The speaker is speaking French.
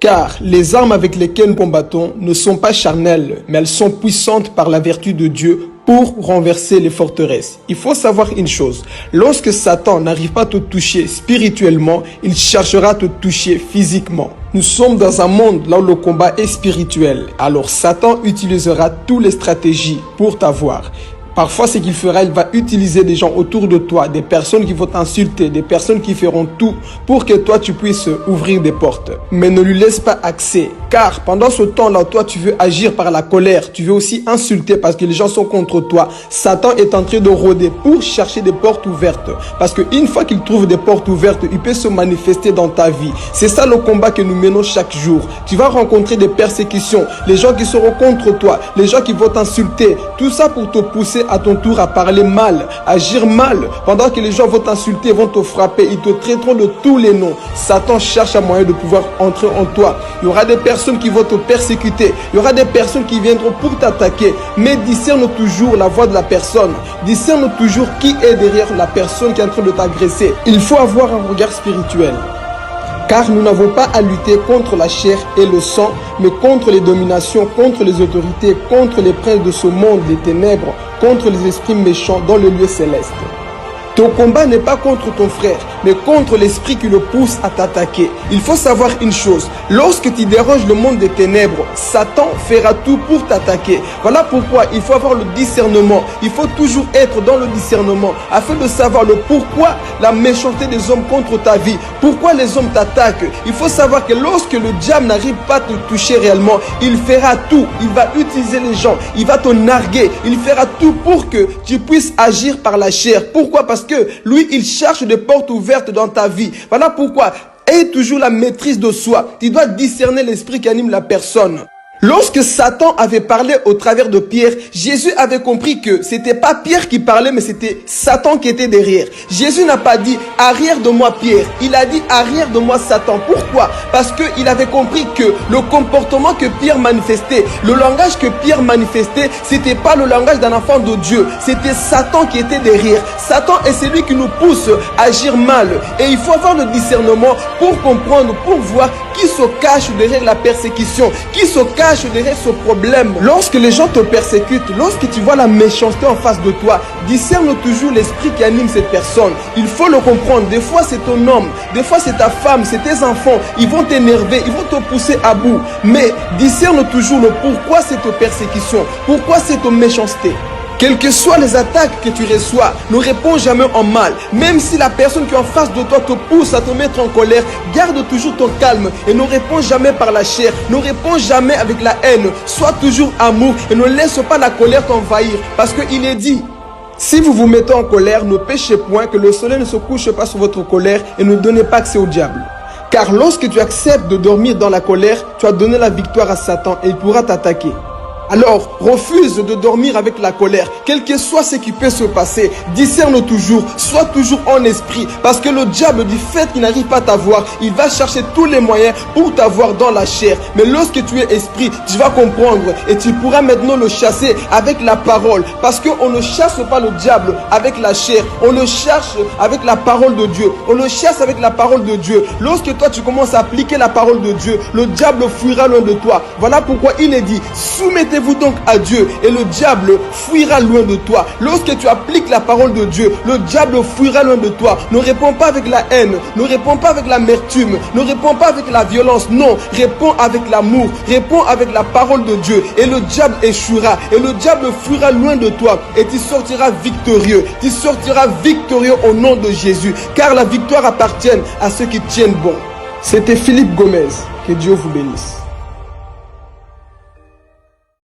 Car les armes avec lesquelles nous combattons ne sont pas charnelles, mais elles sont puissantes par la vertu de Dieu pour renverser les forteresses. Il faut savoir une chose, lorsque Satan n'arrive pas à te toucher spirituellement, il cherchera à te toucher physiquement. Nous sommes dans un monde là où le combat est spirituel, alors Satan utilisera toutes les stratégies pour t'avoir. Parfois, ce qu'il fera, il va utiliser des gens autour de toi, des personnes qui vont t'insulter, des personnes qui feront tout pour que toi, tu puisses ouvrir des portes. Mais ne lui laisse pas accès, car pendant ce temps-là, toi, tu veux agir par la colère, tu veux aussi insulter parce que les gens sont contre toi. Satan est en train de rôder pour chercher des portes ouvertes, parce qu'une fois qu'il trouve des portes ouvertes, il peut se manifester dans ta vie. C'est ça le combat que nous menons chaque jour. Tu vas rencontrer des persécutions, les gens qui seront contre toi, les gens qui vont t'insulter, tout ça pour te pousser à ton tour à parler mal, agir mal, pendant que les gens vont t'insulter, vont te frapper, ils te traiteront de tous les noms. Satan cherche un moyen de pouvoir entrer en toi. Il y aura des personnes qui vont te persécuter, il y aura des personnes qui viendront pour t'attaquer, mais discerne toujours la voix de la personne, discerne toujours qui est derrière la personne qui est en train de t'agresser. Il faut avoir un regard spirituel. Car nous n'avons pas à lutter contre la chair et le sang, mais contre les dominations, contre les autorités, contre les princes de ce monde des ténèbres, contre les esprits méchants dans le lieu céleste. Ton combat n'est pas contre ton frère, mais contre l'esprit qui le pousse à t'attaquer. Il faut savoir une chose, lorsque tu déranges le monde des ténèbres, Satan fera tout pour t'attaquer. Voilà pourquoi il faut avoir le discernement. Il faut toujours être dans le discernement, afin de savoir le pourquoi la méchanceté des hommes contre ta vie, pourquoi les hommes t'attaquent. Il faut savoir que lorsque le diable n'arrive pas à te toucher réellement, il fera tout. Il va utiliser les gens, il va te narguer, il fera tout pour que tu puisses agir par la chair. Pourquoi? Parce que lui, il cherche des portes ouvertes dans ta vie. Voilà pourquoi, aie toujours la maîtrise de soi. Tu dois discerner l'esprit qui anime la personne. Lorsque Satan avait parlé au travers de Pierre, Jésus avait compris que c'était pas Pierre qui parlait, mais c'était Satan qui était derrière. Jésus n'a pas dit « arrière de moi Pierre », il a dit « arrière de moi Satan ». Pourquoi? Parce qu'il avait compris que le comportement que Pierre manifestait, le langage que Pierre manifestait, c'était pas le langage d'un enfant de Dieu, c'était Satan qui était derrière. Satan est celui qui nous pousse à agir mal. Et il faut avoir le discernement pour comprendre, pour voir qui se cache derrière la persécution, qui se cache derrière ce problème. Lorsque les gens te persécutent, lorsque tu vois la méchanceté en face de toi, discerne toujours l'esprit qui anime cette personne. Il faut le comprendre. Des fois c'est ton homme, des fois c'est ta femme, c'est tes enfants. Ils vont t'énerver, ils vont te pousser à bout. Mais discerne toujours le pourquoi cette persécution, pourquoi cette méchanceté. Quelles que soient les attaques que tu reçois, ne réponds jamais en mal. Même si la personne qui est en face de toi te pousse à te mettre en colère, garde toujours ton calme et ne réponds jamais par la chair. Ne réponds jamais avec la haine. Sois toujours amour et ne laisse pas la colère t'envahir. Parce qu'il est dit, si vous vous mettez en colère, ne péchez point, que le soleil ne se couche pas sur votre colère et ne donnez pas accès au diable. Car lorsque tu acceptes de dormir dans la colère, tu as donné la victoire à Satan et il pourra t'attaquer. Alors, refuse de dormir avec la colère. Quel que soit ce qui peut se passer, discerne toujours, sois toujours en esprit. Parce que le diable, du fait qu'il n'arrive pas à t'avoir, il va chercher tous les moyens pour t'avoir dans la chair. Mais lorsque tu es esprit, tu vas comprendre et tu pourras maintenant le chasser avec la parole. Parce qu'on ne chasse pas le diable avec la chair, on le cherche avec la parole de Dieu. On le chasse avec la parole de Dieu. Lorsque toi tu commences à appliquer la parole de Dieu, le diable fuira loin de toi. Voilà pourquoi il est dit, soumettez-vous donc à Dieu et le diable fuira loin de toi. Lorsque tu appliques la parole de Dieu, le diable fuira loin de toi. Ne réponds pas avec la haine, ne réponds pas avec l'amertume, ne réponds pas avec la violence. Non, réponds avec l'amour, réponds avec la parole de Dieu et le diable échouera et le diable fuira loin de toi et tu sortiras victorieux. Tu sortiras victorieux au nom de Jésus, car la victoire appartient à ceux qui tiennent bon. C'était Philippe Gomez. Que Dieu vous bénisse.